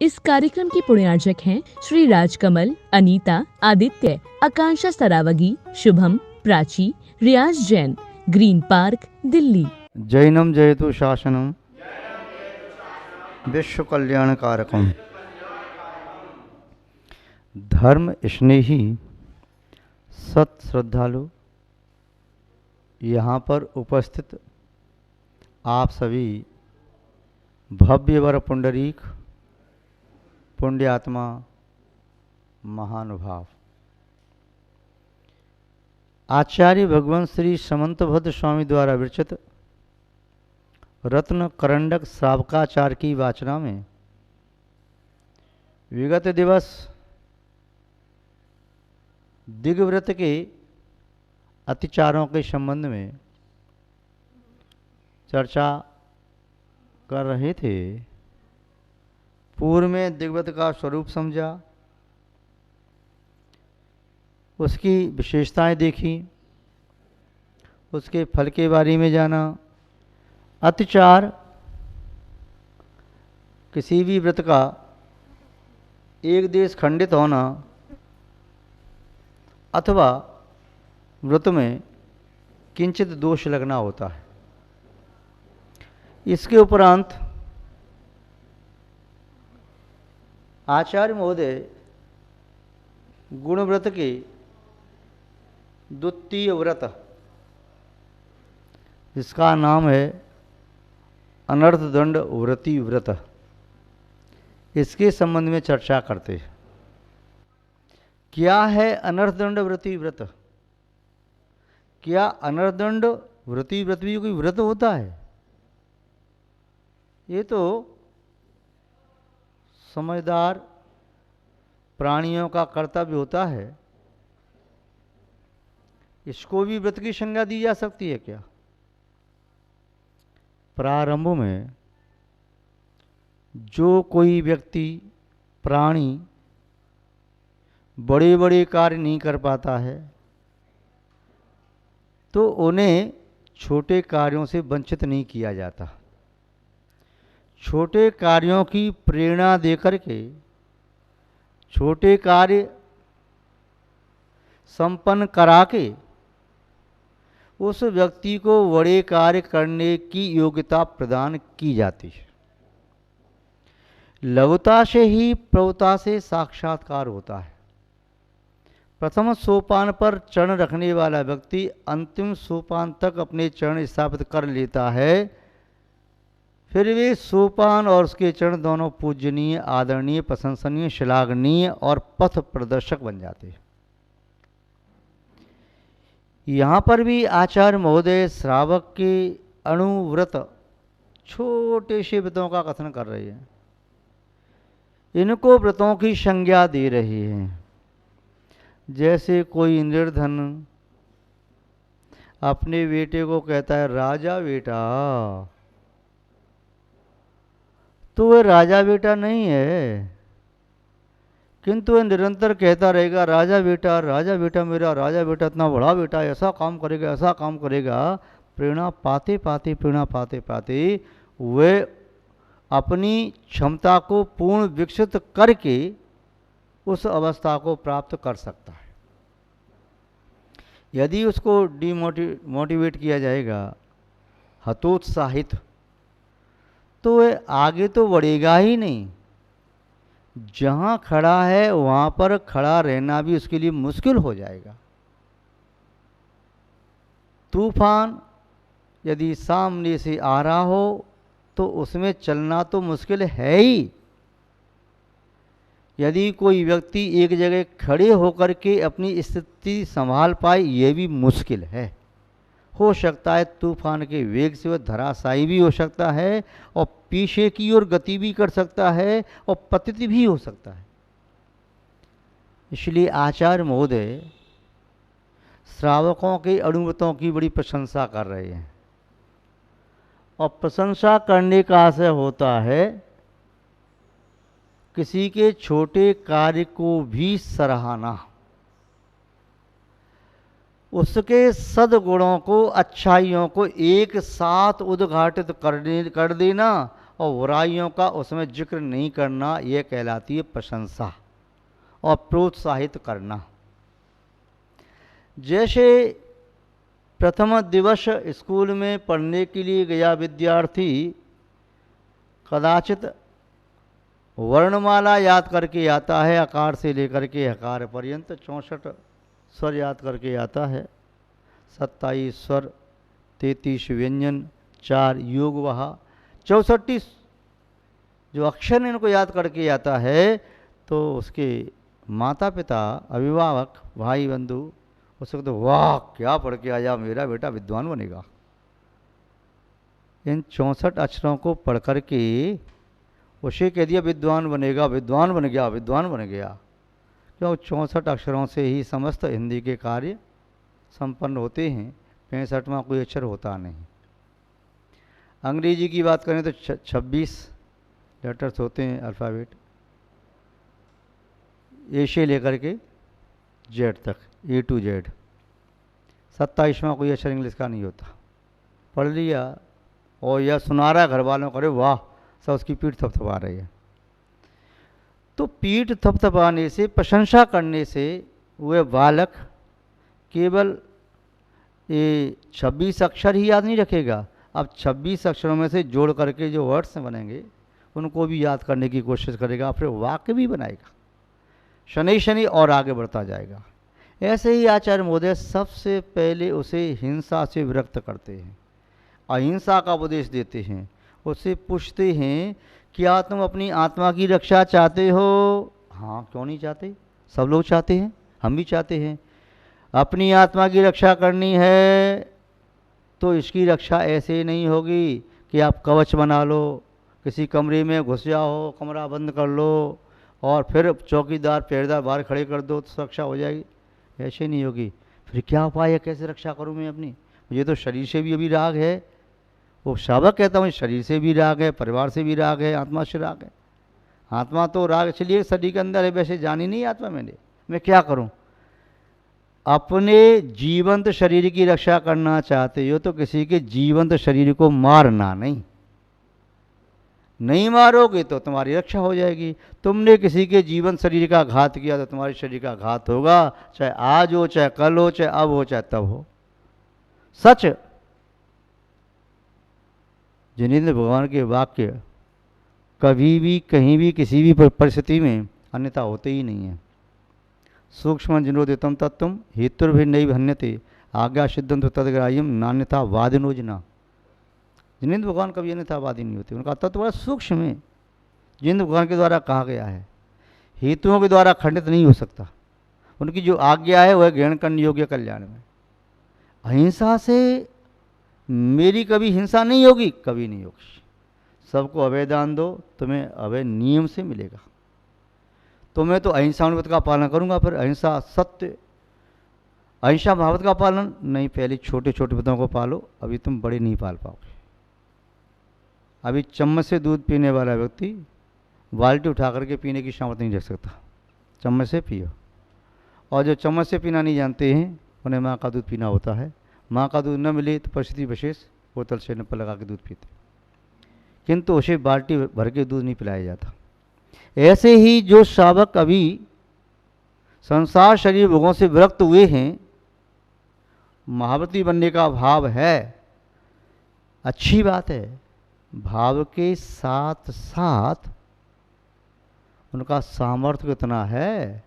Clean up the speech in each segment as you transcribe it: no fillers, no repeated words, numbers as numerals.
इस कार्यक्रम की पुण्यार्चक हैं श्री राजकमल, अनीता, आदित्य, आकांक्षा सरावगी, शुभम, प्राची, रियाज जैन, ग्रीन पार्क, दिल्ली। जैनम जयतु शासनम विश्व कल्याण कारकम। धर्म स्नेही सत श्रद्धालु, यहाँ पर उपस्थित आप सभी भव्य वर पुंडरीक पुण्यात्मा महानुभाव, आचार्य भगवान श्री समंतभद्र स्वामी द्वारा विरचित रत्न करंडक श्रावकाचार की वाचना में विगत दिवस दिग्व्रत के अतिचारों के संबंध में चर्चा कर रहे थे। पूर्व में दिग्व्रत का स्वरूप समझा, उसकी विशेषताएं देखी, उसके फल के बारे में जाना। अतिचार किसी भी व्रत का एक देश खंडित होना अथवा व्रत में किंचित दोष लगना होता है। इसके उपरांत आचार्य महोदय गुणव्रत के द्वितीय व्रत, जिसका नाम है अनर्थदंड व्रती व्रत, इसके संबंध में चर्चा करते हैं। क्या है अनर्थदंड व्रती व्रत? क्या अनर्थदंड व्रती व्रत भी कोई व्रत होता है? ये तो समझदार प्राणियों का कर्तव्य होता है। इसको भी व्रत की संज्ञा दी जा सकती है क्या? प्रारंभ में जो कोई व्यक्ति प्राणी बड़े बड़े कार्य नहीं कर पाता है तो उन्हें छोटे कार्यों से वंचित नहीं किया जाता। छोटे कार्यों की प्रेरणा देकर के छोटे कार्य संपन्न करा के उस व्यक्ति को बड़े कार्य करने की योग्यता प्रदान की जाती है। लघुता से ही प्रभुता से साक्षात्कार होता है। प्रथम सोपान पर चरण रखने वाला व्यक्ति अंतिम सोपान तक अपने चरण स्थापित कर लेता है, फिर वे सोपान और उसके चरण दोनों पूजनीय, आदरणीय, प्रशंसनीय, श्लाघनीय और पथ प्रदर्शक बन जाते हैं। यहाँ पर भी आचार्य महोदय श्रावक के अणुव्रत छोटे से व्रतों का कथन कर रहे हैं। इनको व्रतों की संज्ञा दे रहे हैं। जैसे कोई निर्धन अपने बेटे को कहता है राजा बेटा, तो वह राजा बेटा नहीं है, किंतु वह निरंतर कहता रहेगा राजा बेटा मेरा राजा बेटा, इतना बड़ा बेटा, ऐसा काम करेगा, ऐसा काम करेगा। प्रेरणा पाते पाते वह अपनी क्षमता को पूर्ण विकसित करके उस अवस्था को प्राप्त कर सकता है। यदि उसको मोटिवेट किया जाएगा, हतोत्साहित, तो वह आगे तो बढ़ेगा ही नहीं। जहाँ खड़ा है वहाँ पर खड़ा रहना भी उसके लिए मुश्किल हो जाएगा। तूफान यदि सामने से आ रहा हो तो उसमें चलना तो मुश्किल है ही। यदि कोई व्यक्ति एक जगह खड़े होकर के अपनी स्थिति संभाल पाए, ये भी मुश्किल है। हो सकता है तूफान के वेग से वह धराशायी भी हो सकता है और पीछे की ओर गति भी कर सकता है और पतित भी हो सकता है। इसलिए आचार्य महोदय श्रावकों के अणुव्रतों की बड़ी प्रशंसा कर रहे हैं। और प्रशंसा करने का आशय होता है किसी के छोटे कार्य को भी सराहना, उसके सद्गुणों को, अच्छाइयों को एक साथ उद्घाटित कर देना और बुराइयों का उसमें जिक्र नहीं करना, ये कहलाती है प्रशंसा और प्रोत्साहित करना। जैसे प्रथम दिवस स्कूल में पढ़ने के लिए गया विद्यार्थी कदाचित वर्णमाला याद करके आता है, आकार से लेकर के हकार पर्यंत 64 स्वर याद करके आता है, 27 स्वर, 33 व्यंजन, 4 योग वहा, 64 जो अक्षर इनको याद करके आता है, तो उसके माता पिता, अभिभावक, भाई बंधु उसको तो वाह क्या पढ़ के आया, मेरा बेटा विद्वान बनेगा। इन 64 अक्षरों को पढ़ कर के उसे कह दिया विद्वान बनेगा, विद्वान बन गया, विद्वान बन गया। क्यों? 64 अक्षरों से ही समस्त हिंदी के कार्य संपन्न होते हैं, 65वां कोई अक्षर होता नहीं। अंग्रेजी की बात करें तो 26 लेटर्स होते हैं अल्फ़ाबेट, ए से लेकर के जेड तक, ए टू जेड। 27वां कोई अक्षर इंग्लिश का नहीं होता। पढ़ लिया और यह सुना रहा है घर वालों को, अरे वाह, सब उसकी पीठ थपथपा रही है। तो पीठ थपथपाने से, प्रशंसा करने से वह बालक केवल ये 26 अक्षर ही याद नहीं रखेगा, अब 26 अक्षरों में से जोड़ करके जो वर्ड्स बनेंगे उनको भी याद करने की कोशिश करेगा, फिर वाक्य भी बनाएगा, शनि शनि और आगे बढ़ता जाएगा। ऐसे ही आचार्य महोदय सबसे पहले उसे हिंसा से विरक्त करते हैं, अहिंसा का उपदेश देते हैं, उससे पूछते हैं क्या तुम अपनी आत्मा की रक्षा चाहते हो? हाँ, क्यों नहीं चाहते, सब लोग चाहते हैं, हम भी चाहते हैं। अपनी आत्मा की रक्षा करनी है तो इसकी रक्षा ऐसे नहीं होगी कि आप कवच बना लो, किसी कमरे में घुस जाओ, कमरा बंद कर लो और फिर चौकीदार पहरेदार बाहर खड़े कर दो तो सुरक्षा हो जाएगी, ऐसे नहीं होगी। फिर क्या उपाय है, कैसे रक्षा करूँ मैं अपनी? मुझे तो शरीर से भी अभी राग है, वो शावक कहता हूँ शरीर से भी राग है, परिवार से भी राग है, आत्मा से राग है। आत्मा तो राग इसलिए शरीर के अंदर है, वैसे जानी नहीं आत्मा मैंने, मैं क्या करूँ? अपने जीवंत शरीर की रक्षा करना चाहते हो तो किसी के जीवंत शरीर को मारना नहीं मारोगे तो तुम्हारी रक्षा हो जाएगी। तुमने किसी के जीवन शरीर का घात किया तो तुम्हारे शरीर का घात होगा, चाहे आज हो, चाहे कल हो, चाहे अब हो, चाहे तब हो। सच जिनेंद्र भगवान के वाक्य कभी भी कहीं भी किसी भी परिस्थिति में अन्यथा होते ही नहीं है। सूक्ष्म जिनोदितम तत्व हेतुर्भिन्नैव हन्यते आज्ञा सिद्धंतु तदग्राह्यम नान्यथा वादिनोजना। जिनेंद्र भगवान कभी अन्यथावादी नहीं होते, उनका तत्व बड़ा सूक्ष्म है, जिनेंद्र भगवान के द्वारा कहा गया है, हेतुओं के द्वारा खंडित नहीं हो सकता। उनकी जो आज्ञा है वह ग्रहण करने योग्य कल्याण में। अहिंसा से मेरी कभी हिंसा नहीं होगी, कभी नहीं होगी। सबको अभय दान दो, तुम्हें अभय नियम से मिलेगा। तो मैं तो अहिंसा अनुव्रत का पालन करूंगा, फिर अहिंसा सत्य, अहिंसा महावत का पालन नहीं, पहले छोटे छोटे व्रतों को पालो, अभी तुम बड़े नहीं पाल पाओगे। अभी चम्मच से दूध पीने वाला व्यक्ति बाल्टी उठा करके पीने की सामर्थ्य नहीं रख सकता, चम्मच से पियो। और जो चम्मच से पीना नहीं जानते हैं उन्हें माँ का दूध पीना होता है। माँ का दूध न मिले तो परिस्थिति विशेष बोतल से नप्पा लगा के दूध पीते, किंतु उसे बाल्टी भर के दूध नहीं पिलाया जाता। ऐसे ही जो शावक अभी संसार शरीर भोगों से विरक्त हुए हैं, महाव्रती बनने का भाव है, अच्छी बात है। भाव के साथ साथ उनका सामर्थ्य कितना है।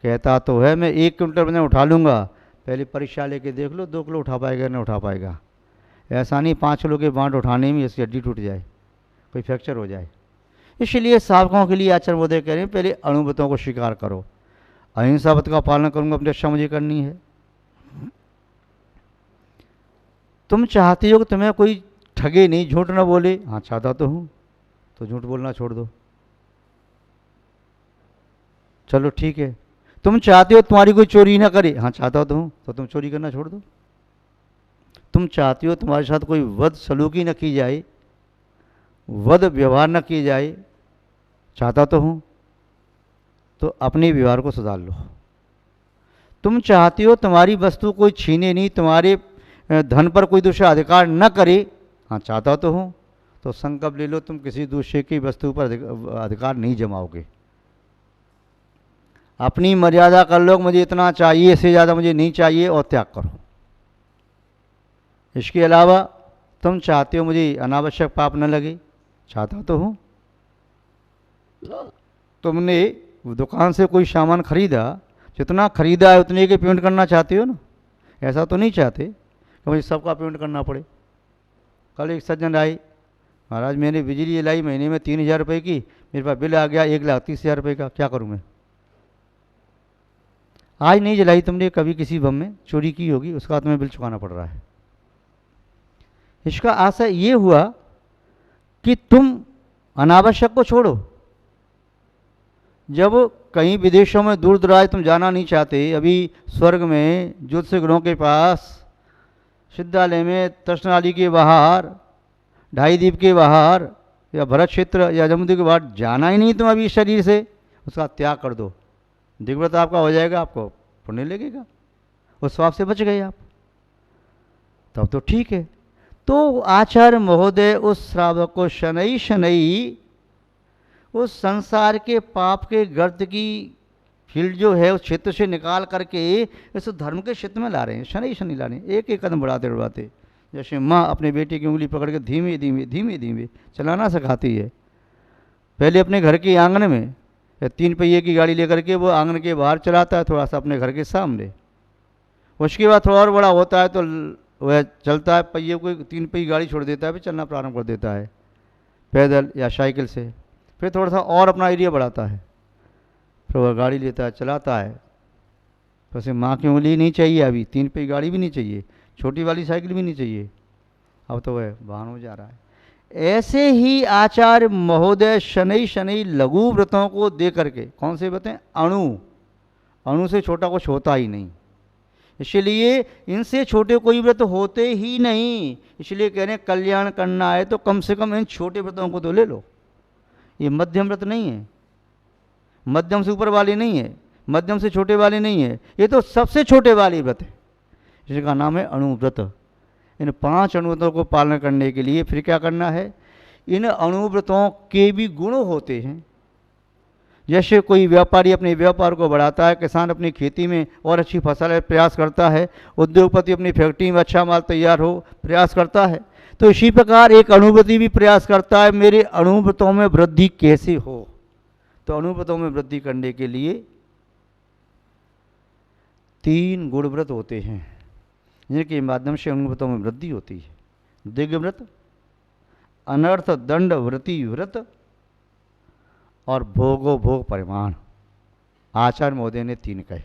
कहता तो है मैं 1 क्विंटल वजन उठा लूँगा, पहले परीक्षा लेके देख लो 2 किलो उठा पाएगा नहीं उठा पाएगा। ऐसा नहीं 5 किलो के बाँट उठाने में इसकी हड्डी टूट जाए, कोई फ्रैक्चर हो जाए। इसलिए सावकों के लिए आचार्य महोदय कह रहे हैं पहले अणुव्रतों को स्वीकार करो। अहिंसा व्रत का पालन करूँगा, अपनी रक्षा मुझे करनी है। तुम चाहते हो कि तुम्हें कोई ठगे नहीं, झूठ ना बोले, हाँ चाहता तो हूँ, तो झूठ बोलना छोड़ दो, चलो ठीक है। तुम चाहते हो तुम्हारी कोई चोरी ना करे, हाँ चाहता तो हूँ, तो तुम चोरी करना छोड़ दो। तुम चाहते हो तुम्हारे साथ कोई वध सलूकी न की जाए, वध व्यवहार न किया जाए, चाहता तो हूँ, तो अपने व्यवहार को सुधार लो। तुम चाहते हो तुम्हारी वस्तु कोई छीने नहीं, तुम्हारे धन पर कोई दूसरा अधिकार न करे, हाँ चाहता तो हूँ, तो संकल्प ले लो तुम किसी दूसरे की वस्तु पर अधिकार नहीं जमाओगे। अपनी मर्यादा कर लो, मुझे इतना चाहिए, इससे ज़्यादा मुझे नहीं चाहिए, और त्याग करो। इसके अलावा तुम चाहते हो मुझे अनावश्यक पाप न लगे, चाहता तो हूँ। तुमने दुकान से कोई सामान खरीदा, जितना खरीदा है उतने के पेमेंट करना चाहते हो ना, ऐसा तो नहीं चाहते कि मुझे सबका पेमेंट करना पड़े। कल एक सज्जन आई, महाराज मैंने बिजली लाई महीने में 3,000 रुपये की, मेरे पास बिल आ गया 1,30,000 रुपये का, क्या करूँ मैं? आज नहीं जलाई तुमने, कभी किसी बम में चोरी की होगी, उसका तुम्हें बिल चुकाना पड़ रहा है। इसका आशय ये हुआ कि तुम अनावश्यक को छोड़ो। जब कहीं विदेशों में दूर दराज तुम जाना नहीं चाहते, अभी स्वर्ग में ज्योतिष गृहों के पास, सिद्धालय में, तक्षनाली के बाहर, ढाई द्वीप के बाहर, या भरत क्षेत्र या जमुद्र के बाहर जाना ही नहीं तुम अभी शरीर से, उसका त्याग कर दो। दिग्व्रत आपका हो जाएगा, आपको पुण्य लगेगा, उस स्वाप से बच गए आप, तब तो ठीक है। तो आचार्य महोदय उस श्रावक को शनई शनई उस संसार के पाप के गर्त की फील्ड जो है उस क्षेत्र से निकाल करके इस धर्म के क्षेत्र में ला रहे हैं, शनई शनि ला रहे हैं, एक एक कदम बढ़ाते बढ़ाते। जैसे माँ अपने बेटे की उंगली पकड़ के धीमे धीमे धीमे धीमे चलाना सिखाती है। पहले अपने घर के आंगन में 3 पहिए की गाड़ी लेकर के वो आंगन के बाहर चलाता है, थोड़ा सा अपने घर के सामने। उसके बाद थोड़ा और बड़ा होता है तो वह चलता है, पहिए को 3 पहिए गाड़ी छोड़ देता है, फिर चलना प्रारंभ कर देता है पैदल या साइकिल से। फिर थोड़ा सा और अपना एरिया बढ़ाता है, फिर वह गाड़ी लेता है, चलाता है। तो उसे माँ की उंगली नहीं चाहिए, अभी 3 पहिए गाड़ी भी नहीं चाहिए, छोटी वाली साइकिल भी नहीं चाहिए, अब तो वह वाहन हो जा रहा है। ऐसे ही आचार्य महोदय शनई शनई लघु व्रतों को दे करके, कौन से व्रत हैं? अणु से छोटा कुछ होता ही नहीं, इसलिए इनसे छोटे कोई व्रत होते ही नहीं। इसलिए कह रहे हैं कल्याण करना है तो कम से कम इन छोटे व्रतों को तो ले लो। ये मध्यम व्रत नहीं है, मध्यम से ऊपर वाले नहीं है, मध्यम से छोटे वाले नहीं है, ये तो सबसे छोटे वाले व्रत है, जिसका नाम है अणुव्रत। इन 5 अणुव्रतों को पालन करने के लिए फिर क्या करना है? इन अणुव्रतों के भी गुण होते हैं। जैसे कोई व्यापारी अपने व्यापार को बढ़ाता है, किसान अपनी खेती में और अच्छी फसल प्रयास करता है, उद्योगपति अपनी फैक्ट्री में अच्छा माल तैयार हो प्रयास करता है, तो इसी प्रकार एक अणुव्रती भी प्रयास करता है मेरे अणुव्रतों में वृद्धि कैसे हो। तो अणुव्रतों में वृद्धि करने के लिए 3 गुणव्रत होते हैं, जिनके माध्यम से अणुव्रतों में वृद्धि होती है। दिग्व्रत, अनर्थ दंड व्रति व्रत और भोगो भोग परिमाण। आचार्य महोदय ने 3 कहे,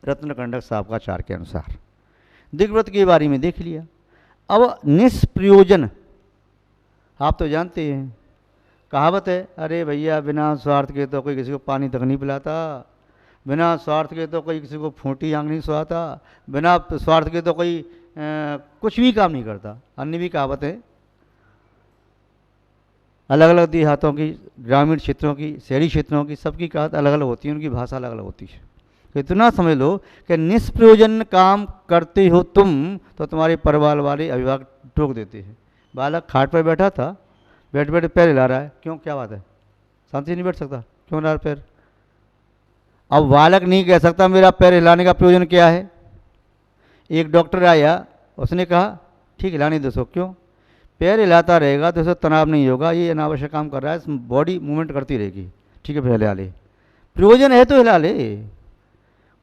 रत्नकंडक साहब का 4 के अनुसार। दिग्व्रत के बारे में देख लिया। अब निष्प्रयोजन, आप तो जानते हैं, कहावत है, अरे भैया बिना स्वार्थ के तो कोई किसी को पानी तक नहीं पिलाता, बिना स्वार्थ के तो कोई किसी को फूटी आंख नहीं सुहाता, बिना स्वार्थ के तो कोई कुछ भी काम नहीं करता। अन्य भी कहावत है, अलग अलग देहातों की, ग्रामीण क्षेत्रों की, शहरी क्षेत्रों की, सबकी कहावत अलग अलग होती है, उनकी भाषा अलग अलग होती है। तो इतना समझ लो कि निष्प्रयोजन काम करते हो तुम तो तुम्हारे परिवार वाले अभिभावक टोक देते हैं। बालक खाट पर बैठा था, बैठ बैठे पैर हिला रहा है, क्यों, क्या बात है, शांति नहीं बैठ सकता, क्यों हिला पैर? अब बालक नहीं कह सकता मेरा पैर हिलाने का प्रयोजन क्या है। एक डॉक्टर आया, उसने कहा ठीक हिलाने दो, क्यों? पैर हिलाता रहेगा तो उसे तनाव नहीं होगा, ये अनावश्यक काम कर रहा है, बॉडी मूवमेंट करती रहेगी, ठीक है फिर हिला ले, प्रयोजन है तो हिला ले।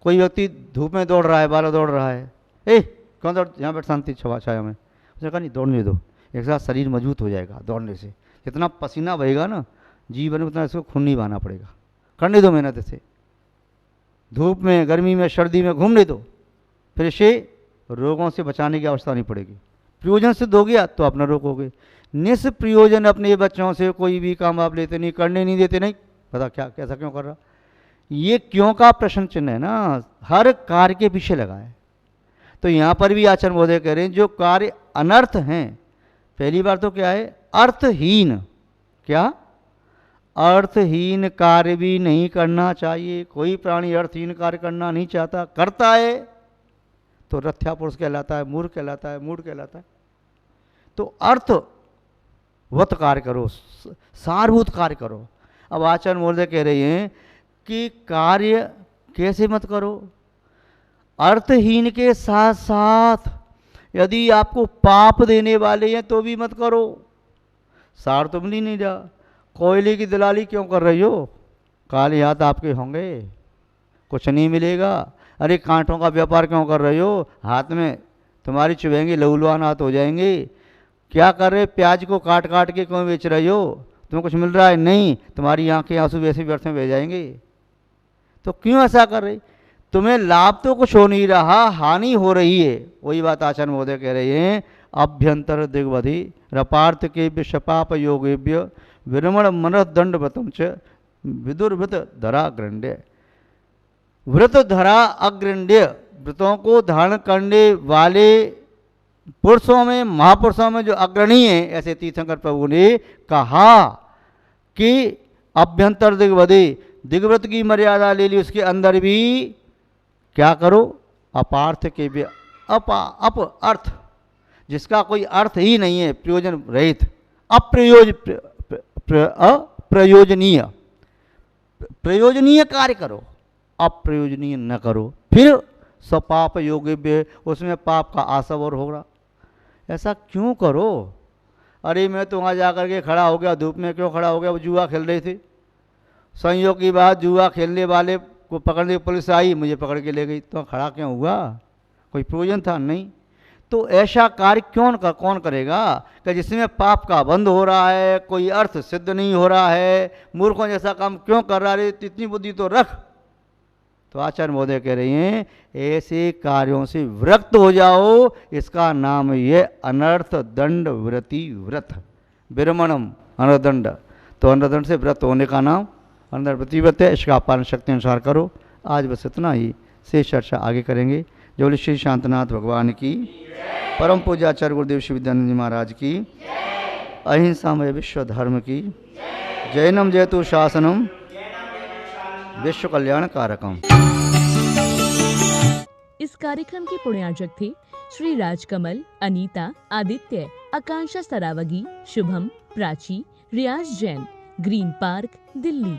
कोई व्यक्ति धूप में दौड़ रहा है, बालक दौड़ रहा है, कौन दौड़, यहाँ बैठ शांति छाया में, उसने कहा नहीं दौड़ने दो, एक साथ शरीर मजबूत हो जाएगा दौड़ने से, जितना पसीना बहेगा ना जीवन में उतना इसको खून नहीं बहाना पड़ेगा, करने दो मेहनत से, धूप में, गर्मी में, सर्दी में घूमने दो, फिर इसे रोगों से बचाने की आवश्यकता नहीं पड़ेगी। प्रयोजन सिद्ध हो गया तो अपना रोग हो गए। निष्प्रयोजन अपने बच्चों से कोई भी काम आप लेते नहीं, करने नहीं देते, नहीं पता क्या कैसा क्यों कर रहा, ये क्यों का प्रश्न चिन्ह है ना, हर कार्य के पीछे लगा है। तो यहाँ पर भी आचार्य महोदय कह रहे हैं जो कार्य अनर्थ हैं, पहली बार तो क्या है, अर्थहीन, क्या अर्थहीन कार्य भी नहीं करना चाहिए। कोई प्राणी अर्थहीन कार्य करना नहीं चाहता, करता है तो रथ्या पुरुष कहलाता है, मूर्ख कहलाता है, मूढ़ कहलाता है। तो अर्थ वत कार्य करो, सारभूत कार्य करो। अब आचार्य महोदय कह रहे हैं कि कार्य कैसे मत करो, अर्थहीन के साथ साथ यदि आपको पाप देने वाले हैं तो भी मत करो। सार तो मिल नहीं रहा, कोयले की दलाली क्यों कर रही हो, काले हाथ आपके होंगे, कुछ नहीं मिलेगा। अरे कांटों का व्यापार क्यों कर रहे हो, हाथ में तुम्हारी चुभेंगे, लहूलुहान हाथ हो जाएंगे। क्या कर रहे, प्याज को काट काट के क्यों बेच रहे हो, तुम्हें कुछ मिल रहा है नहीं, तुम्हारी आंखें आंसू वैसे व्यर्थ में बह जाएंगे। तो क्यों ऐसा कर रहे, तुम्हें लाभ तो कुछ हो नहीं रहा, हानि हो रही है। वही बात आचार्य महोदय कह रहे हैं, अभ्यंतर दिग्वधि रपार्थ के विषपाप योगेभ्य विरमण मन दंड व्रतम च विदुर्व्रत धरा ग्रंड्य। व्रत धरा अग्रंड्य, व्रतों को धारण करने वाले पुरुषों में, महापुरुषों में जो अग्रणी है, ऐसे तीर्थंकर प्रभु ने कहा कि अभ्यंतर दिग्वधि, दिग्व्रत की मर्यादा ले ली, उसके अंदर भी क्या करो, अपार्थ के भी अप अर्थ, जिसका कोई अर्थ ही नहीं है, प्रयोजन रहित, अप्रयोजनीय, प्रयोजनीय कार्य करो, अप्रयोजनीय न करो। फिर स्वपाप योगिव्य, उसमें पाप का आसवर होगा। ऐसा क्यों करो, अरे मैं तो वहाँ जा कर के खड़ा हो गया, धूप में क्यों खड़ा हो गया, वो जुआ खेल रहे थे, संयोग की बात जुआ खेलने वाले को पकड़ने पुलिस आई, मुझे पकड़ के ले गई, तो खड़ा क्यों हुआ, कोई प्रयोजन था नहीं। तो ऐसा कार्य कौन करेगा कि जिसमें पाप का बंध हो रहा है, कोई अर्थ सिद्ध नहीं हो रहा है, मूर्खों जैसा काम क्यों कर रहा है, इतनी बुद्धि तो रख। तो आचार्य महोदय कह रहे हैं, ऐसे कार्यों से विरक्त हो जाओ, इसका नाम ये अनर्थ दंड व्रति व्रत, विरमणम अनर्दंड। तो अनर्दंड से व्रत होने का नाम अनर्वृति व्रत है, इसका पालन शक्ति अनुसार करो। आज बस इतना ही, शेष चर्चा आगे करेंगे। जो बोले श्री शांतनाथ भगवान की, परम पूज्य आचार्य गुरुदेव श्री विद्यानंद जी महाराज की, अहिंसामय विश्व धर्म की, जैनम जयतु शासनम विश्व कल्याण कारकम। इस कार्यक्रम के पुण्यार्चक थे श्री राजकमल, अनीता, आदित्य, आकांक्षा सरावगी, शुभम, प्राची, रियाज जैन, ग्रीन पार्क, दिल्ली।